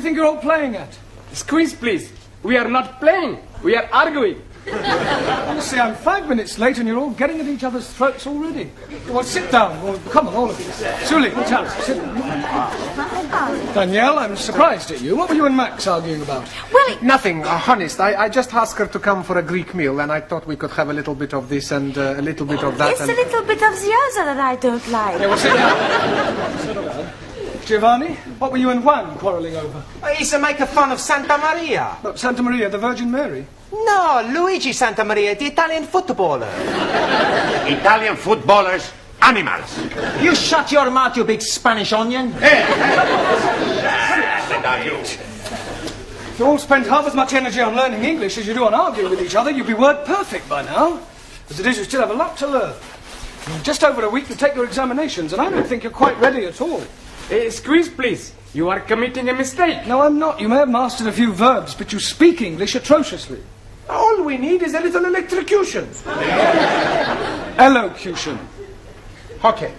you think you're all playing at? Squeeze, please. We are not playing. We are arguing. Honestly, I'm 5 minutes late and you're all getting at each other's throats already. Well, sit down. Well, come on, all of you. Sully, Chance, sit down. Danielle, I'm surprised at you. What were you and Max arguing about? Well, Nothing, honest. I just asked her to come for a Greek meal, and I thought we could have a little bit of this and a little bit of that. it's a little bit of the other that I don't like. Yeah, well, sit down. Sit down. Giovanni, what were you and Juan quarrelling over? He's making fun of Santa Maria. Look, Santa Maria, the Virgin Mary. No, Luigi Santa Maria, the Italian footballer. Italian footballers, animals. You shut your mouth, you big Spanish onion. If you all spent half as much energy on learning English as you do on arguing with each other, you'd be word perfect by now. As it is, you still have a lot to learn. In just over a week to take your examinations, and I don't think you're quite ready at all. Squeeze, please. You are committing a mistake. No, I'm not. You may have mastered a few verbs, but you speak English atrociously. All we need is a little electrocution. Elocution. Okay.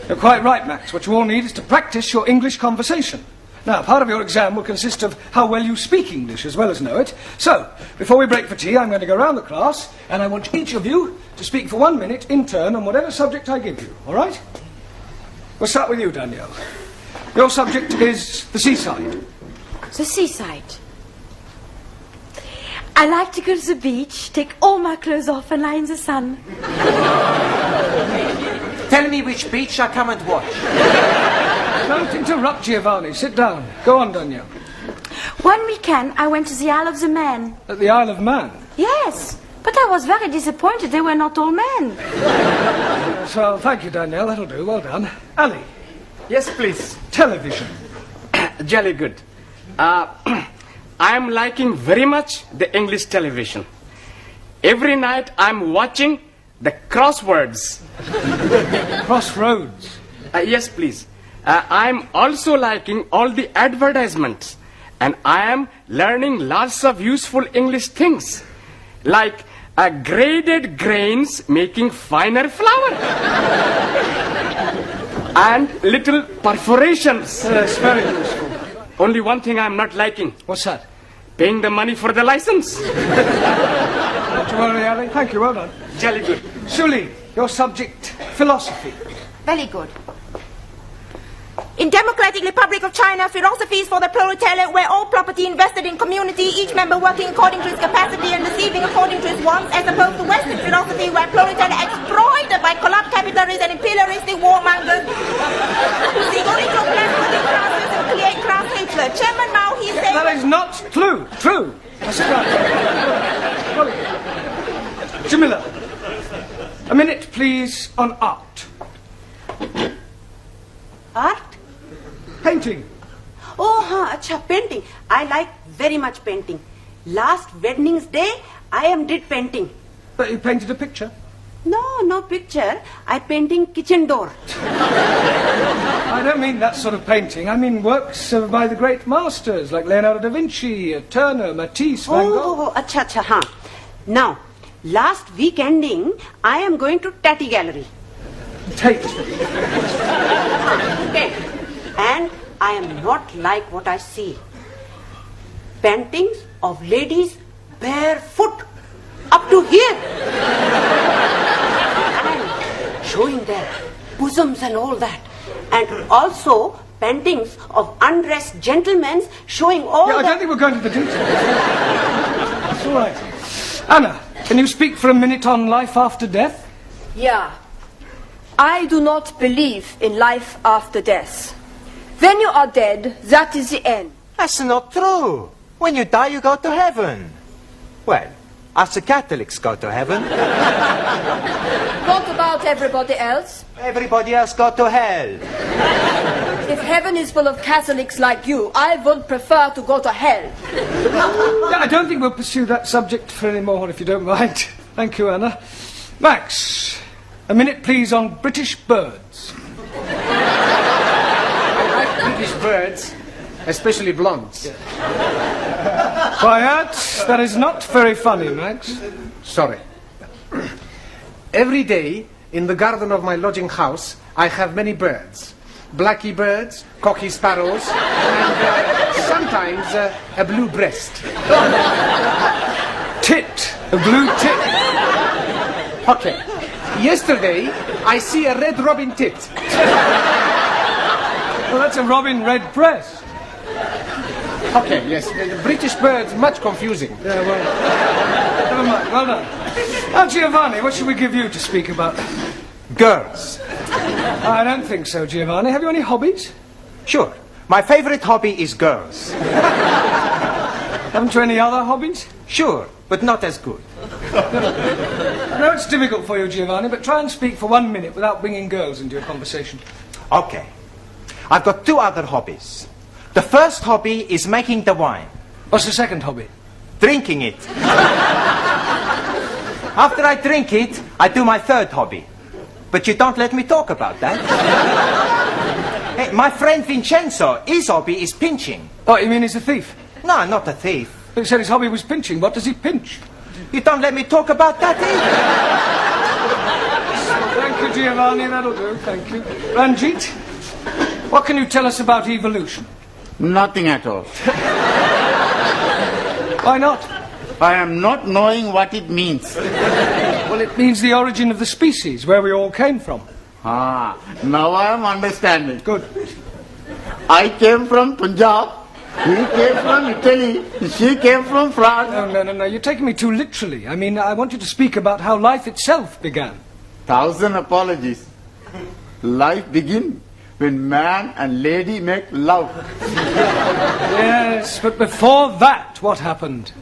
You're quite right, Max. What you all need is to practice your English conversation. Now, part of your exam will consist of how well you speak English as well as know it. So, before we break for tea, I'm going to go round the class, and I want each of you to speak for 1 minute in turn on whatever subject I give you, all right? We'll start with you, Danielle. Your subject is the seaside. The seaside. I like to go to the beach, take all my clothes off and lie in the sun. Tell me which beach I come and watch. Don't interrupt, Giovanni. Sit down. Go on, Danielle. One weekend, I went to the Isle of the Man. At the Isle of Man. Yes, but I was very disappointed. They were not all men. So, thank you, Danielle. That'll do. Well done. Ali, Yes, please. television. Jolly good. I am liking very much the English television. Every night I'm watching the crosswords. Crossroads. Yes, please. I'm also liking all the advertisements. And I am learning lots of useful English things. Like graded grains making finer flour. And little perforations. Yes, very useful. Only one thing I'm not liking. What's that? Paying the money for the license. Not to worry, Ali. Thank you. Well done. Jolly good. Sully, your subject, philosophy. Very good. In Democratic Republic of China, philosophy is for the proletariat, where all property invested in community, each member working according to his capacity and receiving according to his wants, as opposed to Western philosophy, where proletariat exploited by corrupt capitalists and imperialistic warmongers who seek only to oppress working classes and create class hatred. Chairman Mao, he said... That is not true. True. That's right. Jamila, a minute, please, on art. Art? Painting. Oh, acha, painting. I like very much painting. Last Wednesday, I did painting. But you painted a picture? No picture. I painting kitchen door. I don't mean that sort of painting. I mean works by the great masters like Leonardo da Vinci, Turner, Matisse, Van Gogh. Oh, acha, huh. Now, last week ending, I am going to Tati Gallery. Tate. And I am not like what I see. Paintings of ladies barefoot up to here. And showing their bosoms and all that. And also paintings of undressed gentlemen showing all I don't think we're going to the details. That's all right. Anna, can you speak for a minute on life after death? Yeah. I do not believe in life after death. When you are dead, that is the end. That's not true. When you die, you go to heaven. Well, us Catholics go to heaven. What about everybody else? Everybody else go to hell. If heaven is full of Catholics like you, I would prefer to go to hell. Yeah, I don't think we'll pursue that subject for any more, if you don't mind. Thank you, Anna. Max, a minute, please, on British birds. British birds, especially blondes. Quiet. That is not very funny, Max. Sorry. Every day, in the garden of my lodging house, I have many birds. Blacky birds, cocky sparrows, and sometimes a blue breast. Tit. A blue tit. Okay. Yesterday, I see a red robin tit. Well, that's a robin red breast. Okay, yes. The British birds, much confusing. Yeah, well, never mind. Well done. Now, Giovanni, what should we give you to speak about? Girls. I don't think so, Giovanni. Have you any hobbies? Sure. My favorite hobby is girls. Haven't you any other hobbies? Sure, but not as good. I know it's difficult for you, Giovanni, but try and speak for 1 minute without bringing girls into your conversation. Okay. I've got 2 other hobbies. The first hobby is making the wine. What's the second hobby? Drinking it. After I drink it, I do my third hobby. But you don't let me talk about that. Hey, my friend Vincenzo, his hobby is pinching. Oh, you mean he's a thief? No, not a thief. But he said his hobby was pinching. What does he pinch? You don't let me talk about that either. Thank you, Giovanni. That'll do. Thank you. Ranjit, what can you tell us about evolution? Nothing at all. Why not? I am not knowing what it means. Well, it means the origin of the species, where we all came from. Ah, now I am understanding. Good. I came from Punjab. He came from Italy. She came from France. No. You're taking me too literally. I mean, I want you to speak about how life itself began. 1,000 apologies. Life begins when man and lady make love. Yes, but before that, what happened?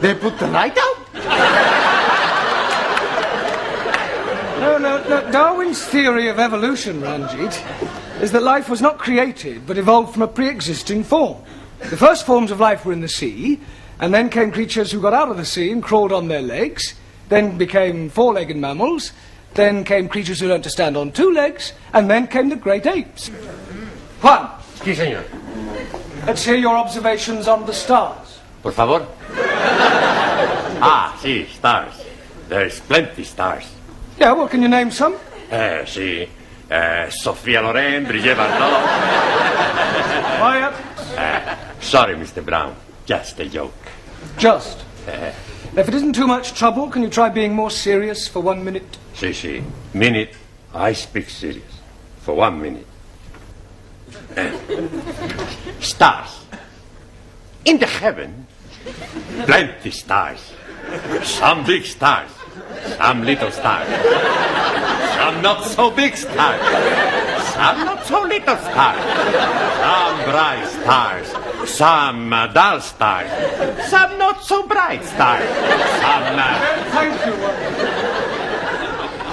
They put the light out. No. Darwin's theory of evolution, Ranjit, is that life was not created, but evolved from a pre-existing form. The first forms of life were in the sea, and then came creatures who got out of the sea and crawled on their legs, then became 4-legged mammals, then came creatures who learned to stand on 2 legs, and then came the great apes. Juan, Sí, señor. let's hear your observations on the stars. Por favor. Ah, sí, stars. There's plenty stars. Yeah, well, can you name some? Sí. Sofia Loren, Brigitte Bardot. Quiet. Sorry, Mr. Brown. Just a joke. Just. If it isn't too much trouble, can you try being more serious for 1 minute? Sí. Minute. I speak serious. For 1 minute. Stars. In the heaven, plenty stars. Some big stars. Some little stars. Some not so big stars. Some not so little stars. Some bright stars. Some dull stars. Some not so bright stars. Some... Thank you.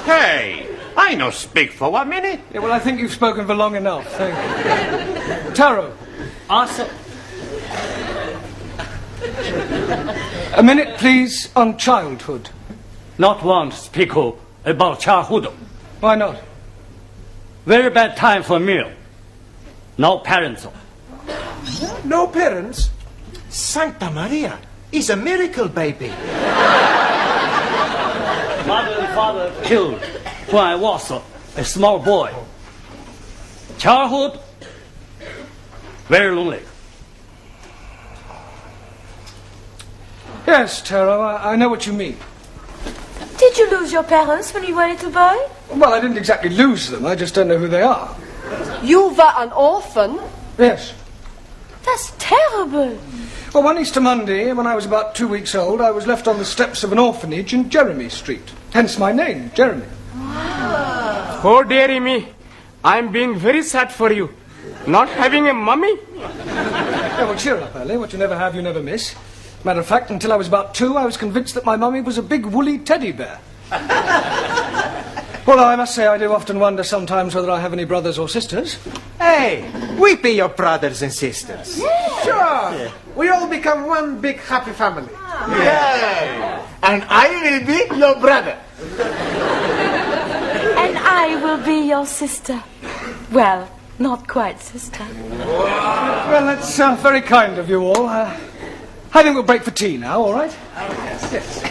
Hey, I no speak for 1 minute. Yeah, well, I think you've spoken for long enough. Thank you. Taro. Awesome. A minute, please, on childhood. Not want to speak about childhood. Why not? Very bad time for meal. No parents. No parents? Santa Maria is a miracle baby. Mother and father killed when I was a small boy. Childhood, very lonely. Yes, Taro, I know what you mean. Did you lose your parents when you were a little boy? Well, I didn't exactly lose them. I just don't know who they are. You were an orphan? Yes. That's terrible. Well, one Easter Monday, when I was about 2 weeks old, I was left on the steps of an orphanage in Jeremy Street. Hence my name, Jeremy. Oh, dearie me. I'm being very sad for you. Not having a mummy? Yeah, well, cheer up, Ellie. What you never have, you never miss. Matter of fact, until I was about 2, I was convinced that my mummy was a big woolly teddy bear. Although I must say I do often wonder sometimes whether I have any brothers or sisters. Hey, we be your brothers and sisters. Sure. We all become one big happy family. Yeah. And I will be your brother. And I will be your sister. Well, not quite sister. Well, that's very kind of you all. I think we'll break for tea now, all right? Yes.